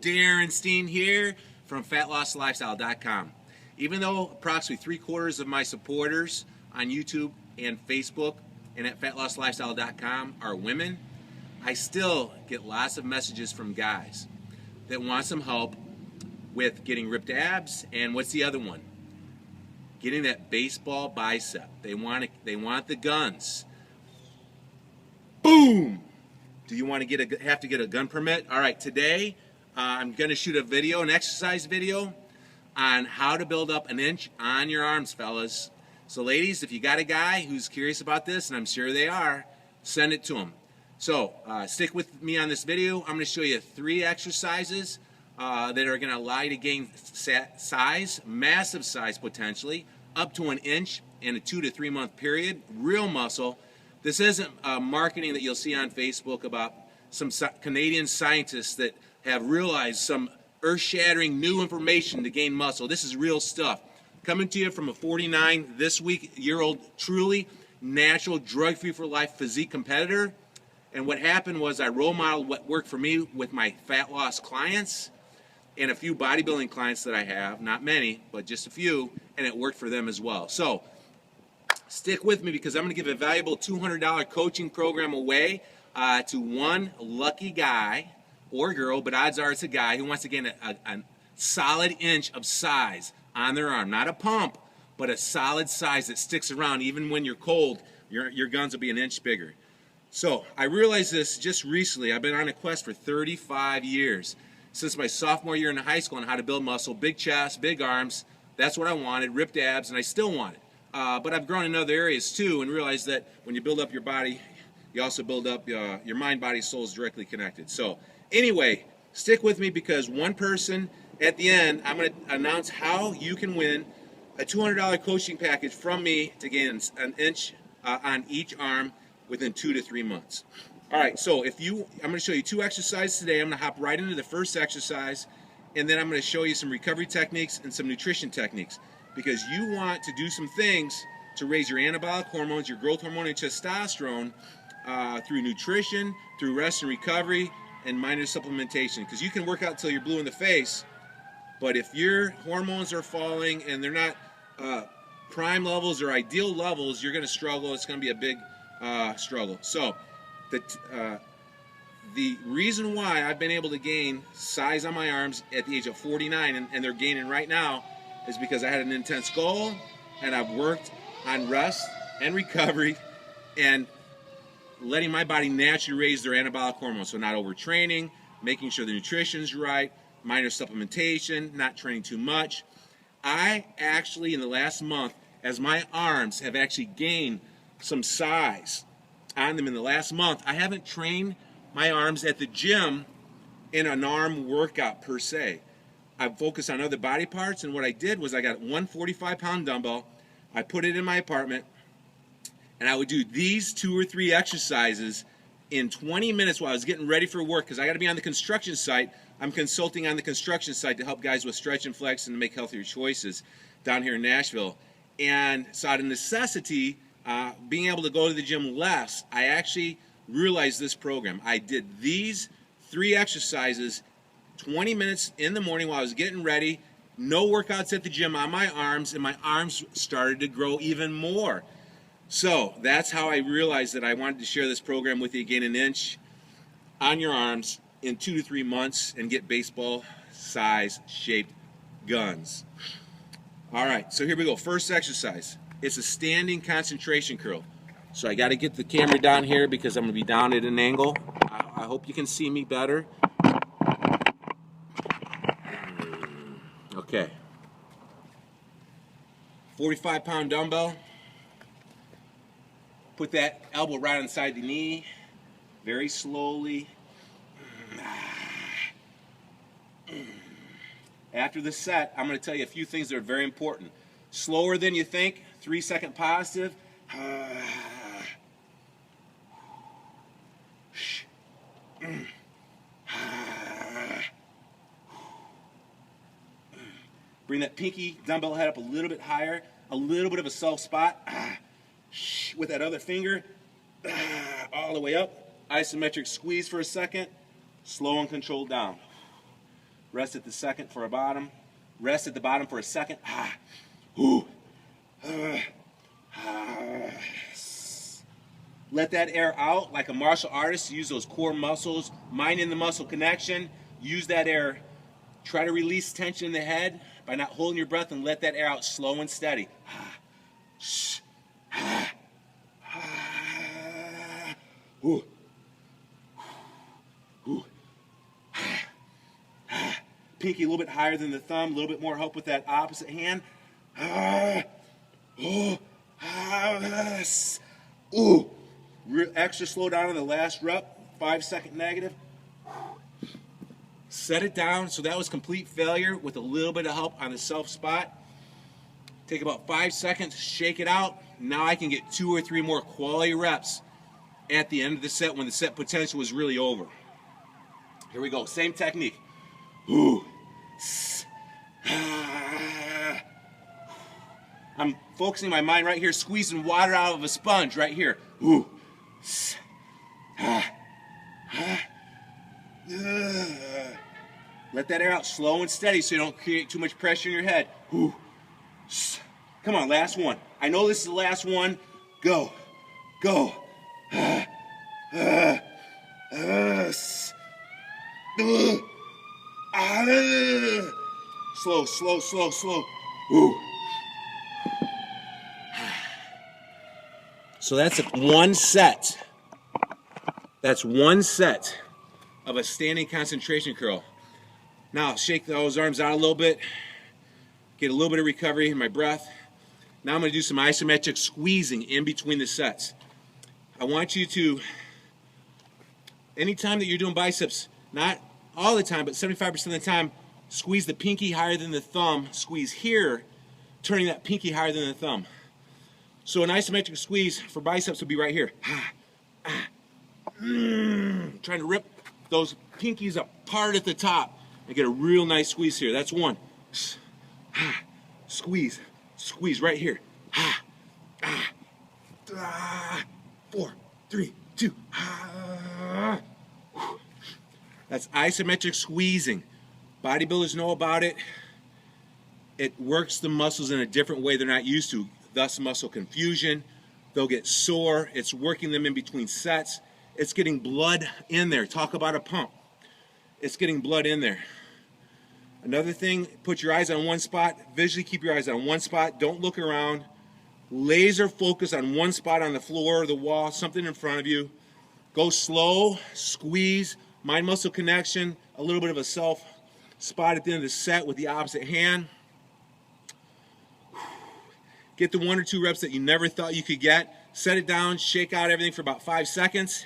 Darren Steen here from FatLossLifestyle.com. Even though approximately 3/4 of my supporters on YouTube and Facebook and at FatLossLifestyle.com are women, I still get lots of messages from guys that want some help with getting ripped abs, and what's the other one? Getting that baseball bicep. They want the guns. Boom! Do you want to have to get a gun permit? All right, today I'm going to shoot a video, an exercise video, on how to build up an inch on your arms, fellas. So ladies, if you got a guy who's curious about this, and I'm sure they are, send it to him. So stick with me on this video. I'm going to show you 3 exercises that are going to allow you to gain size, massive size potentially, up to an inch in a 2 to 3 month period, real muscle. This isn't marketing that you'll see on Facebook about some Canadian scientists that have realized some earth-shattering new information to gain muscle. This is real stuff. Coming to you from a 49 this week year old, truly natural, drug-free for life physique competitor. And what happened was I role modeled what worked for me with my fat loss clients and a few bodybuilding clients that I have, not many, but just a few, and it worked for them as well. So stick with me because I'm going to give a valuable $200 coaching program away to one lucky guy or girl, but odds are it's a guy who wants to gain a solid inch of size on their arm. Not a pump, but a solid size that sticks around. Even when you're cold, your guns will be an inch bigger. So I realized this just recently. I've been on a quest for 35 years, since my sophomore year in high school, on how to build muscle, big chest, big arms. That's what I wanted, ripped abs, and I still want it. But I've grown in other areas too, and realized that when you build up your body, you also build up your mind, body, soul is directly connected. So anyway, stick with me because one person at the end, I'm going to announce how you can win a $200 coaching package from me to gain an inch on each arm within 2 to 3 months. All right, so I'm going to show you 2 exercises today. I'm going to hop right into the first exercise, and then I'm going to show you some recovery techniques and some nutrition techniques, because you want to do some things to raise your anabolic hormones, your growth hormone, and testosterone through nutrition, through rest and recovery, and minor supplementation. Because you can work out until you're blue in the face, but if your hormones are falling and they're not prime levels or ideal levels, you're going to struggle. It's going to be a big struggle. So the reason why I've been able to gain size on my arms at the age of 49, and they're gaining right now, is because I had an intense goal, and I've worked on rest and recovery and letting my body naturally raise their anabolic hormones. So not overtraining, making sure the nutrition's right, minor supplementation, not training too much. I actually, in the last month, as my arms have actually gained some size on them in the last month, I haven't trained my arms at the gym in an arm workout per se. I've focused on other body parts, and what I did was I got one 45-pound dumbbell, I put it in my apartment, and I would do these 2 or 3 exercises in 20 minutes while I was getting ready for work, because I got to be on the construction site. I'm consulting on the construction site to help guys with stretch and flex and to make healthier choices down here in Nashville. And so out of necessity, being able to go to the gym less, I actually realized this program. I did these 3 exercises 20 minutes in the morning while I was getting ready, no workouts at the gym on my arms, and my arms started to grow even more. So that's how I realized that I wanted to share this program with you, gain an inch on your arms in 2 to 3 months and get baseball size shaped guns. All right, so here we go. First exercise. It's a standing concentration curl. So I got to get the camera down here because I'm going to be down at an angle. I hope you can see me better. Okay. 45-pound dumbbell. Put that elbow right inside the knee. Very slowly. After the set, I'm going to tell you a few things that are very important. Slower than you think. 3-second positive. Bring that pinky dumbbell head up a little bit higher. A little bit of a soft spot. With that other finger. All the way up. Isometric squeeze for a second. Slow and controlled down. Rest at the second for a bottom. Rest at the bottom for a second. Ooh. Let that air out like a martial artist. Use those core muscles, mind in the muscle connection. Use that air. Try to release tension in the head by not holding your breath, and let that air out slow and steady. Ooh. Ooh. Pinky a little bit higher than the thumb, a little bit more help with that opposite hand. Ooh. Extra slow down on the last rep, 5-second negative. Set it down. So that was complete failure with a little bit of help on the self spot. Take about 5 seconds, shake it out. Now I can get 2 or 3 more quality reps at the end of the set when the set potential was really over. Here we go, same technique. Ooh. I'm focusing my mind right here, squeezing water out of a sponge right here. Ooh. Let that air out slow and steady so you don't create too much pressure in your head. Ooh. Come on, last one. I know this is the last one. Go. Go. Slow, slow, slow, slow. Ooh. So that's one set. That's one set of a standing concentration curl. Now shake those arms out a little bit. Get a little bit of recovery in my breath. Now I'm going to do some isometric squeezing in between the sets. I want you to, anytime that you're doing biceps, not all the time, but 75% of the time, squeeze the pinky higher than the thumb. Squeeze here, turning that pinky higher than the thumb. So an isometric squeeze for biceps would be right here. Trying to rip those pinkies apart at the top and get a real nice squeeze here. That's one. Squeeze, squeeze right here. 4, 3, 2. That's isometric squeezing. Bodybuilders know about it. It works the muscles in a different way they're not used to, thus muscle confusion. They'll get sore. It's working them in between sets. It's getting blood in there. Talk about a pump. It's getting blood in there. Another thing, put your eyes on one spot. Visually keep your eyes on one spot. Don't look around. Laser focus on one spot on the floor or the wall, something in front of you. Go slow, squeeze, mind muscle connection, a little bit of a self spot at the end of the set with the opposite hand. Get the 1 or 2 reps that you never thought you could get. Set it down, shake out everything for about 5 seconds.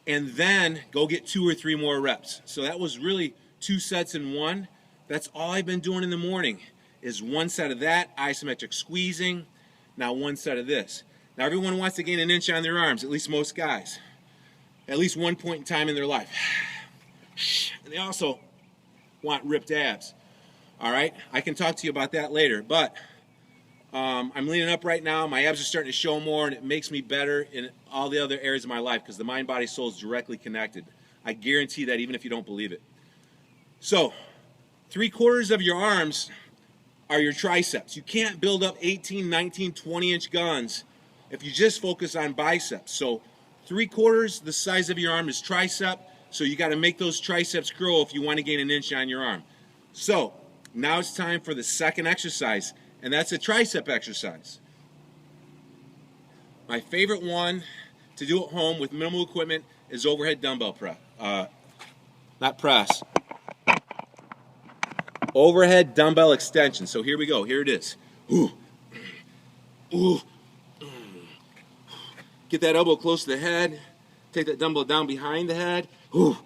And then go get 2 or 3 more reps. So that was really 2 sets in one. That's all I've been doing in the morning is 1 set of that, isometric squeezing, now 1 set of this. Now everyone wants to gain an inch on their arms, at least most guys, at least one point in time in their life. And they also want ripped abs. All right, I can talk to you about that later, but I'm leaning up right now. My abs are starting to show more, and it makes me better in all the other areas of my life because the mind, body, soul is directly connected. I guarantee that even if you don't believe it. So 3/4 of your arms are your triceps. You can't build up 18, 19, 20-inch guns if you just focus on biceps. So 3/4 the size of your arm is tricep, so you got to make those triceps grow if you want to gain an inch on your arm. So now it's time for the second exercise, and that's a tricep exercise. My favorite one to do at home with minimal equipment is overhead dumbbell press. Not press. Overhead dumbbell extension. So here we go. Here it is. Ooh. Ooh. Get that elbow close to the head. Take that dumbbell down behind the head. Ooh.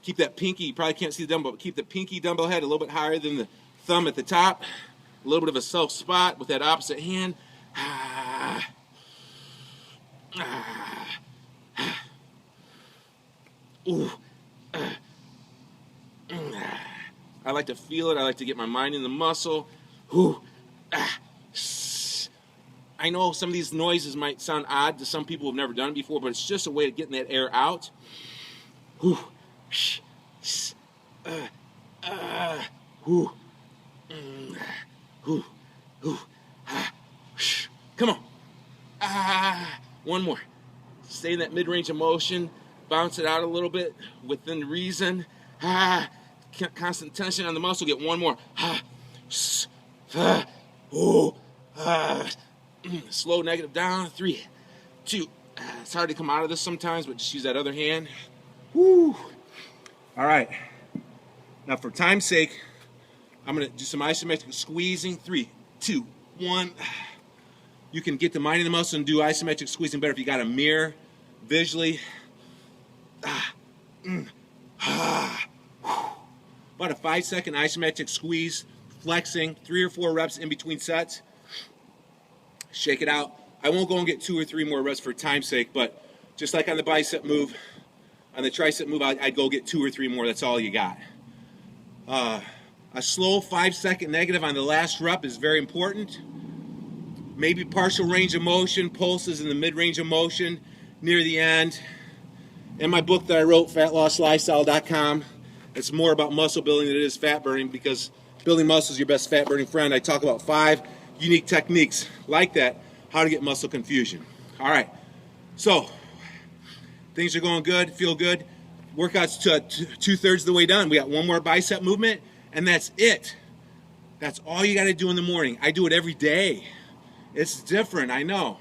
Keep that pinky, you probably can't see the dumbbell, but keep the pinky dumbbell head a little bit higher than the thumb at the top. A little bit of a self spot with that opposite hand. Ooh. I like to feel it. I like to get my mind in the muscle. Ooh. I know some of these noises might sound odd to some people who have never done it before, but it's just a way of getting that air out. Whew. Whew. Whew. Whew. Come on. One more. Stay in that mid-range of motion. Bounce it out a little bit within reason. Constant tension on the muscle. Get one more. Slow negative down. 3, 2. It's hard to come out of this sometimes, but just use that other hand. Woo. All right. Now, for time's sake, I'm going to do some isometric squeezing. 3, 2, 1. You can get the mind of the muscle and do isometric squeezing better if you got a mirror visually. About a 5-second isometric squeeze, flexing, 3 or 4 reps in between sets. Shake it out. I won't go and get 2 or 3 more reps for time's sake, but just like on the bicep move, on the tricep move, I'd go get 2 or 3 more. That's all you got. A slow 5-second negative on the last rep is very important. Maybe partial range of motion, pulses in the mid-range of motion near the end. In my book that I wrote, FatLossLifestyle.com, it's more about muscle building than it is fat burning, because building muscle is your best fat burning friend. I talk about 5 unique techniques like that, how to get muscle confusion. All right, so things are going good, feel good. Workout's to 2/3 of the way done. We got one more bicep movement, and that's it. That's all you got to do in the morning. I do it every day. It's different, I know.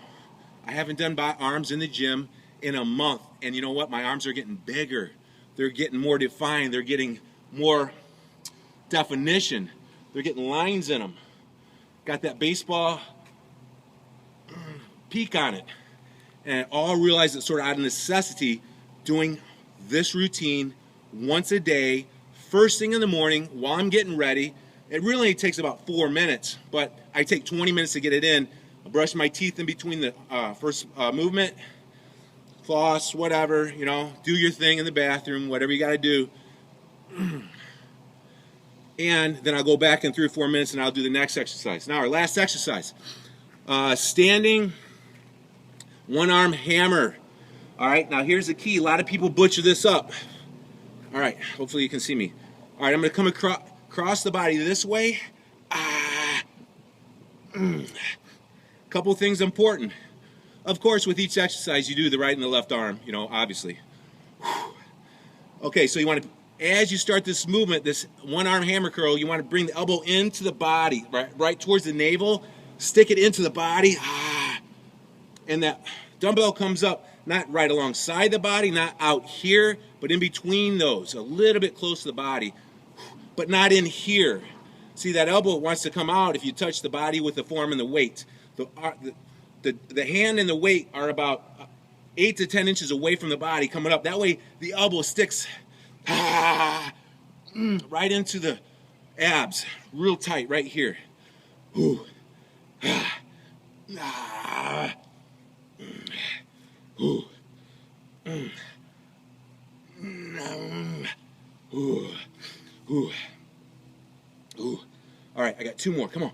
I haven't done arms in the gym in a month, and you know what? My arms are getting bigger. They're getting more defined. They're getting more definition. They're getting lines in them. Got that baseball peak on it. And I all realize it's sort of out of necessity doing this routine once a day, first thing in the morning while I'm getting ready. It really takes about 4 minutes, but I take 20 minutes to get it in. I brush my teeth in between the first movement, floss, whatever, you know, do your thing in the bathroom, whatever you got to do. And then I'll go back in 3 or 4 minutes and I'll do the next exercise. Now, our last exercise, standing one arm hammer. All right, now here's the key. A lot of people butcher this up. All right, hopefully you can see me. All right, I'm going to come across the body this way. Couple things important. Of course, with each exercise, you do the right and the left arm, you know, obviously. Okay, so you want to, as you start this movement, this one arm hammer curl, you want to bring the elbow into the body, right towards the navel, stick it into the body, and that dumbbell comes up, not right alongside the body, not out here, but in between those, a little bit close to the body, but not in here. See, that elbow wants to come out if you touch the body with the forearm and the weight. The hand and the weight are about 8 to 10 inches away from the body coming up. That way the elbow sticks right into the abs, real tight right here. All right, I got 2 more. Come on.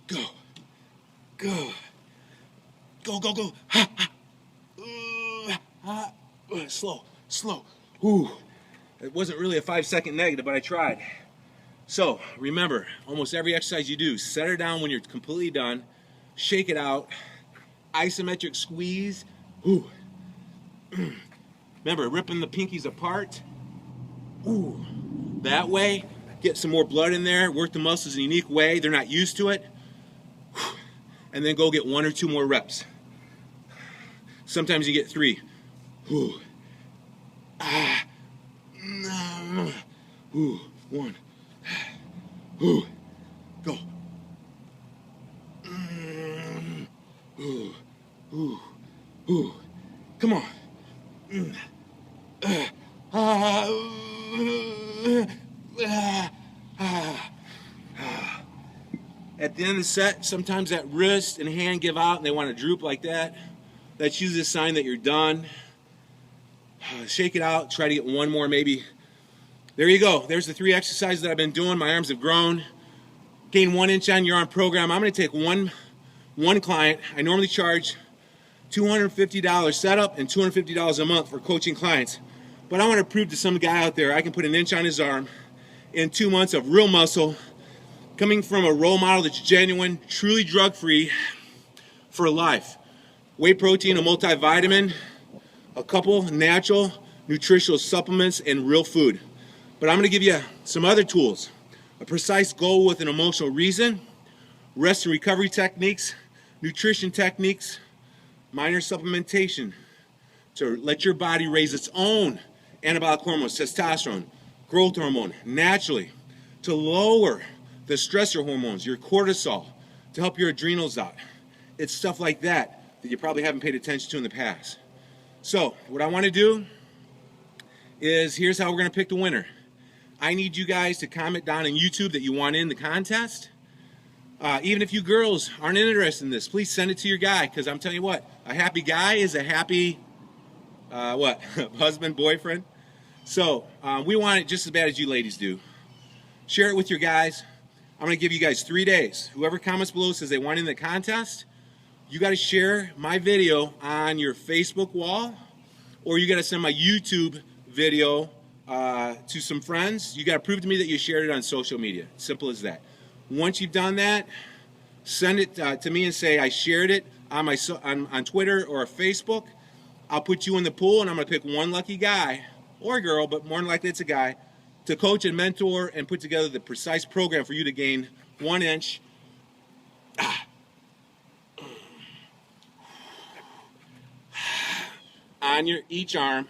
Go. Go. Go, go, go. Slow, slow. It wasn't really a 5-second negative, but I tried. So, remember, almost every exercise you do, set her down when you're completely done, shake it out, isometric squeeze. Remember, ripping the pinkies apart. That way, get some more blood in there, work the muscles in a unique way. They're not used to it. And then go get 1 or 2 more reps. Sometimes you get 3. 1. Go. Come on. At the end of the set, sometimes that wrist and hand give out and they want to droop like that. That's usually a sign that you're done. Shake it out, try to get 1 more maybe. There you go. There's the 3 exercises that I've been doing. My arms have grown. Gain 1 inch on your arm program. I'm going to take one one client. I normally charge $250 setup and $250 a month for coaching clients. But I want to prove to some guy out there I can put an inch on his arm in 2 months of real muscle, coming from a role model that's genuine, truly drug-free for life. Whey protein, a multivitamin, a couple natural nutritional supplements, and real food. But I'm going to give you some other tools. A precise goal with an emotional reason, rest and recovery techniques, nutrition techniques, minor supplementation to let your body raise its own anabolic hormones, testosterone, growth hormone, naturally, to lower the stressor hormones, your cortisol, to help your adrenals out. It's stuff like that that you probably haven't paid attention to in the past. So what I want to do is, here's how we're going to pick the winner. I need you guys to comment down on YouTube that you want in the contest. Even if you girls aren't interested in this, please send it to your guy, because I'm telling you what, a happy guy is a happy, husband, boyfriend. So we want it just as bad as you ladies do. Share it with your guys. I'm going to give you guys 3 days. Whoever comments below says they want in the contest, you got to share my video on your Facebook wall, or you got to send my YouTube video to some friends. You got to prove to me that you shared it on social media. Simple as that. Once you've done that, send it to me and say I shared it on on Twitter or Facebook. I'll put you in the pool, and I'm going to pick one lucky guy or girl, but more than likely it's a guy, to coach and mentor and put together the precise program for you to gain 1 inch on each arm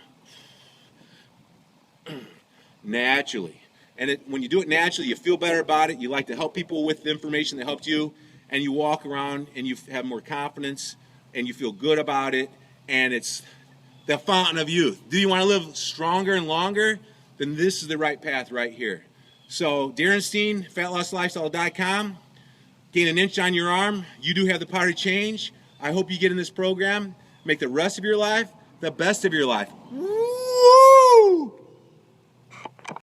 naturally. And when you do it naturally, you feel better about it. You like to help people with the information that helped you, and you walk around and you have more confidence and you feel good about it, and it's the fountain of youth. Do you want to live stronger and longer? Then this is the right path right here. So Darren Steen, FatLossLifestyle.com. Gain an inch on your arm. You do have the power to change. I hope you get in this program. Make the rest of your life the best of your life.